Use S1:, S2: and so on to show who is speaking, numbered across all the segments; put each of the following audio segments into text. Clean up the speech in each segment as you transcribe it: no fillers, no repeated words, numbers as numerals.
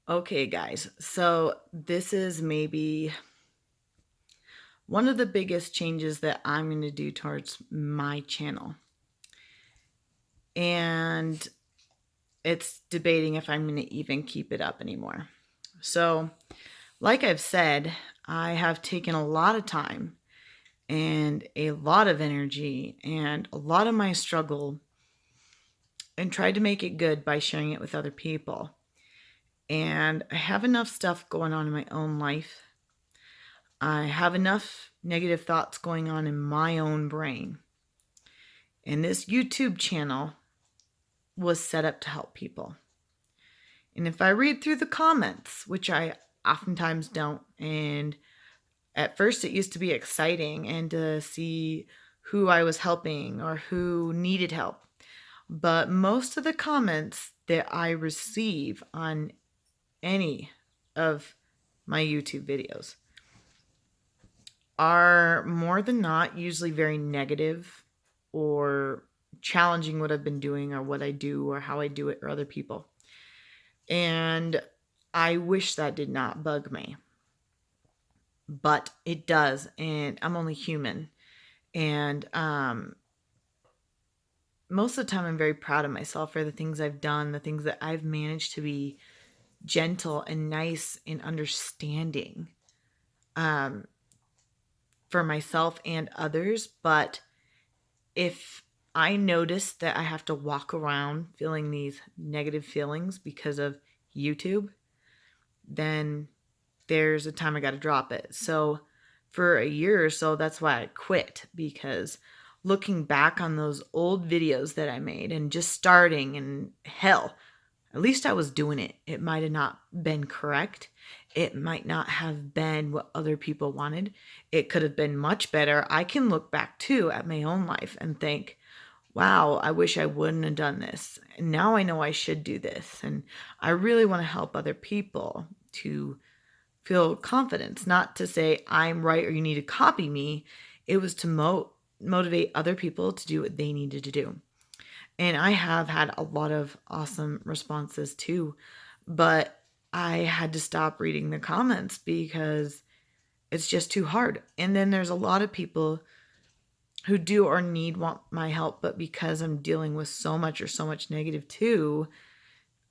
S1: Okay, guys. So this is maybe one of the biggest changes that I'm going to do towards my channel. And it's debating if I'm going to even keep it up anymore. So, like I've said, I have taken a lot of time and a lot of energy and a lot of my struggle and tried to make it good by sharing it with other people. And I have enough stuff going on in my own life. I have enough negative thoughts going on in my own brain. And this YouTube channel was set up to help people. And if I read through the comments, which I oftentimes don't, and at first it used to be exciting and to see who I was helping or who needed help. But most of the comments that I receive on any of my YouTube videos are more than not usually very negative or challenging what I've been doing or what I do or how I do it or other people. And I wish that did not bug me, but it does. And I'm only human. And most of the time, I'm very proud of myself for the things I've done, the things that I've managed to be gentle and nice and understanding for myself and others. But if I notice that I have to walk around feeling these negative feelings because of YouTube, then there's a time I got to drop it. So for a year or so, that's why I quit, because looking back on those old videos that I made and just starting, and hell, at least I was doing it. It might have not been correct. It might not have been what other people wanted. It could have been much better. I can look back too at my own life and think, wow, I wish I wouldn't have done this. And now I know I should do this. And I really want to help other people to feel confidence, not to say I'm right or you need to copy me. It was to motivate other people to do what they needed to do. And I have had a lot of awesome responses too, but I had to stop reading the comments because it's just too hard. And then there's a lot of people who do or want my help, but because I'm dealing with so much negative too,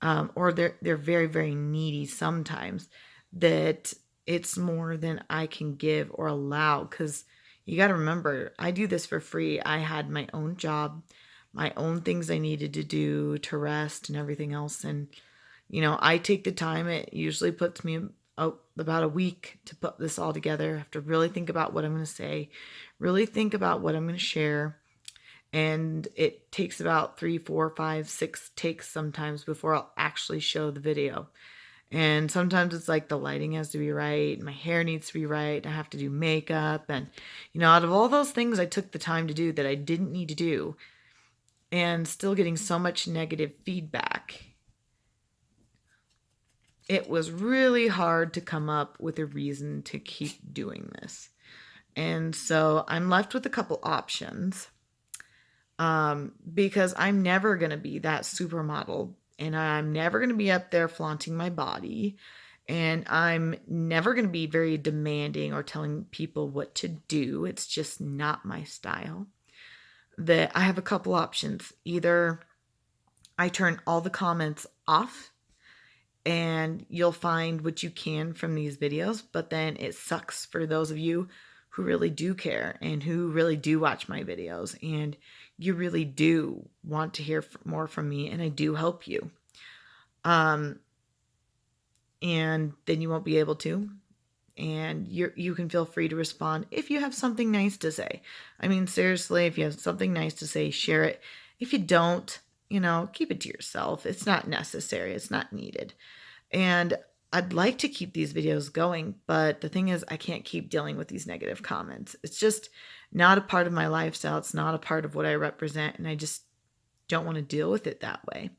S1: or they're very very needy sometimes, that it's more than I can give or allow. Because you got to remember, I do this for free. I had my own job, my own things I needed to do to rest and everything else. And, I take the time. It usually puts me about a week to put this all together. I have to really think about what I'm going to say, really think about what I'm going to share. And it takes about 3, 4, 5, 6 takes sometimes before I'll actually show the video. And sometimes it's like the lighting has to be right, my hair needs to be right, I have to do makeup. And, out of all those things I took the time to do that I didn't need to do, and still getting so much negative feedback, it was really hard to come up with a reason to keep doing this. And so I'm left with a couple options, because I'm never going to be that supermodel, and I'm never going to be up there flaunting my body, and I'm never going to be very demanding or telling people what to do. It's just not my style. That I have a couple options. Either I turn all the comments off and you'll find what you can from these videos, but then it sucks for those of you who really do care and who really do watch my videos, and you really do want to hear more from me, and I do help you. And then you won't be able to, and you can feel free to respond if you have something nice to say. I mean, seriously, if you have something nice to say, share it. If you don't, keep it to yourself. It's not necessary. It's not needed. And I'd like to keep these videos going, but the thing is, I can't keep dealing with these negative comments. It's just not a part of my lifestyle. It's not a part of what I represent, and I just don't want to deal with it that way.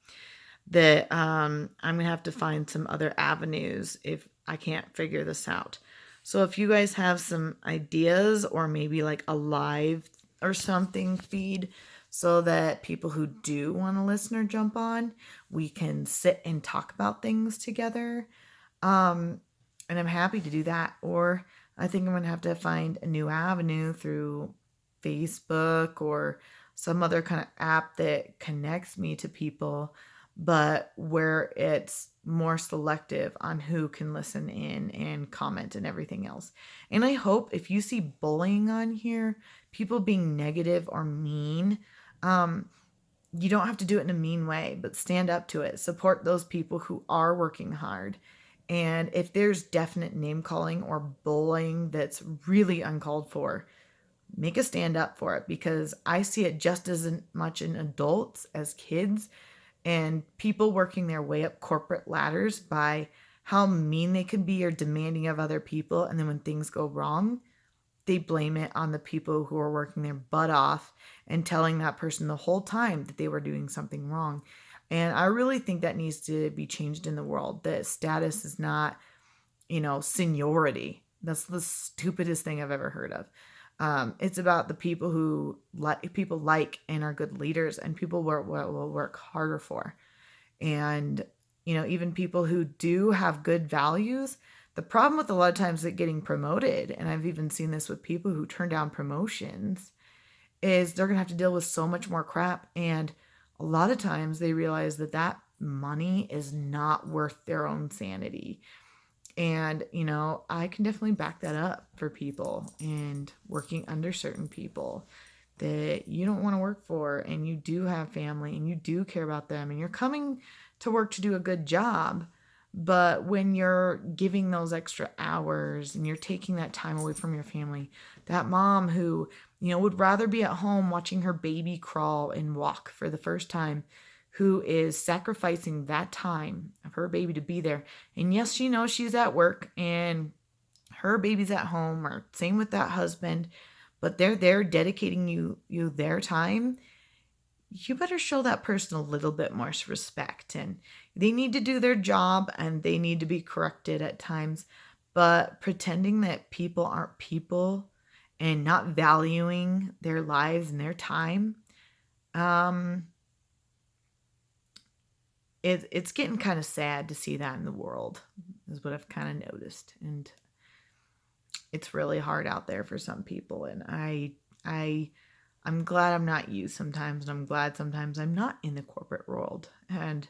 S1: That I'm going to have to find some other avenues if I can't figure this out. So if you guys have some ideas, or maybe like a live or something feed, so that people who do want to listen or jump on, we can sit and talk about things together. Um, and I'm happy to do that. Or I think I'm going to have to find a new avenue through Facebook or some other kind of app that connects me to people, but where it's more selective on who can listen in and comment and everything else. And I hope if you see bullying on here, people being negative or mean, um, you don't have to do it in a mean way, but stand up to it. Support those people who are working hard. And if there's definite name calling or bullying that's really uncalled for, make a stand up for it, because I see it just as much in adults as kids, and people working their way up corporate ladders by how mean they can be or demanding of other people. And then when things go wrong, they blame it on the people who are working their butt off and telling that person the whole time that they were doing something wrong. And I really think that needs to be changed in the world, that status is not, seniority. That's the stupidest thing I've ever heard of. It's about the people who people like and are good leaders, and people will work harder for. And, even people who do have good values, the problem with a lot of times that getting promoted, and I've even seen this with people who turn down promotions, is they're going to have to deal with so much more crap. And a lot of times they realize that that money is not worth their own sanity. And, I can definitely back that up for people and working under certain people that you don't want to work for, and you do have family and you do care about them and you're coming to work to do a good job. But when you're giving those extra hours and you're taking that time away from your family, that mom who, would rather be at home watching her baby crawl and walk for the first time, who is sacrificing that time of her baby to be there. And yes, she knows she's at work and her baby's at home, or same with that husband, but they're there dedicating you their time. You better show that person a little bit more respect, and they need to do their job and they need to be corrected at times. But pretending that people aren't people and not valuing their lives and their time, it's getting kind of sad to see that in the world, is what I've kind of noticed. And it's really hard out there for some people. And I'm glad I'm not you sometimes, and I'm glad sometimes I'm not in the corporate world and,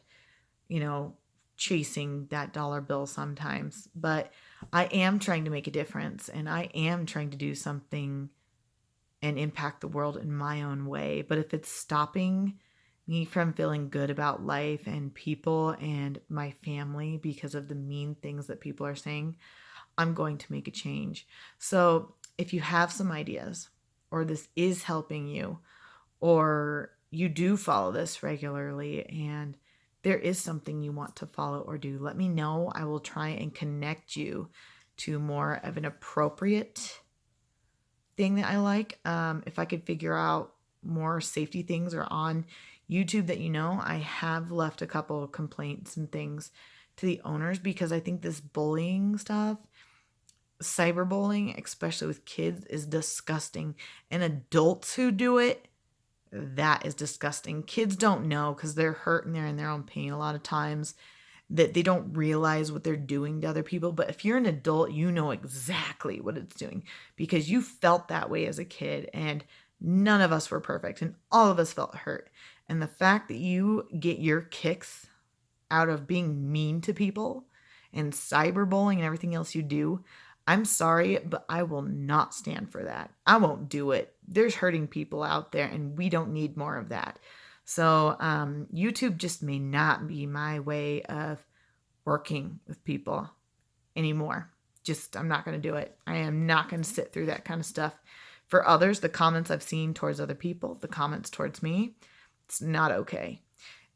S1: chasing that dollar bill sometimes. But I am trying to make a difference, and I am trying to do something and impact the world in my own way. But if it's stopping me from feeling good about life and people and my family because of the mean things that people are saying, I'm going to make a change. So if you have some ideas, or this is helping you, or you do follow this regularly and there is something you want to follow or do, let me know. I will try and connect you to more of an appropriate thing that I like. If I could figure out more safety things or on YouTube that, I have left a couple of complaints and things to the owners, because I think this bullying stuff, cyberbullying, especially with kids, is disgusting. And adults who do it, that is disgusting. Kids don't know because they're hurt and they're in their own pain a lot of times, that they don't realize what they're doing to other people. But if you're an adult, you know exactly what it's doing, because you felt that way as a kid, and none of us were perfect and all of us felt hurt. And the fact that you get your kicks out of being mean to people and cyberbullying and everything else you do, I'm sorry, but I will not stand for that. I won't do it. There's hurting people out there, and we don't need more of that. So YouTube just may not be my way of working with people anymore. I'm not going to do it. I am not going to sit through that kind of stuff. For others, the comments I've seen towards other people, the comments towards me, it's not okay.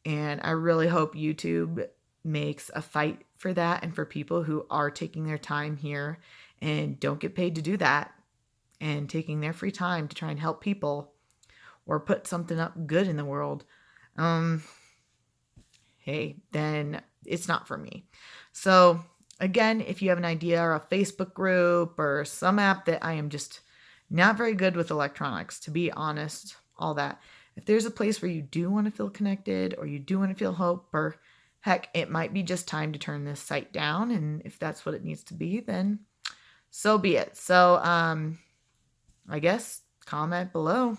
S1: And I really hope YouTube makes a fight for that, and for people who are taking their time here and don't get paid to do that, and taking their free time to try and help people or put something up good in the world, hey, then it's not for me. So again, if you have an idea or a Facebook group or some app that I am just not very good with electronics, to be honest, all that, if there's a place where you do want to feel connected or you do want to feel hope, or heck, it might be just time to turn this site down. And if that's what it needs to be, then so be it. So I guess comment below.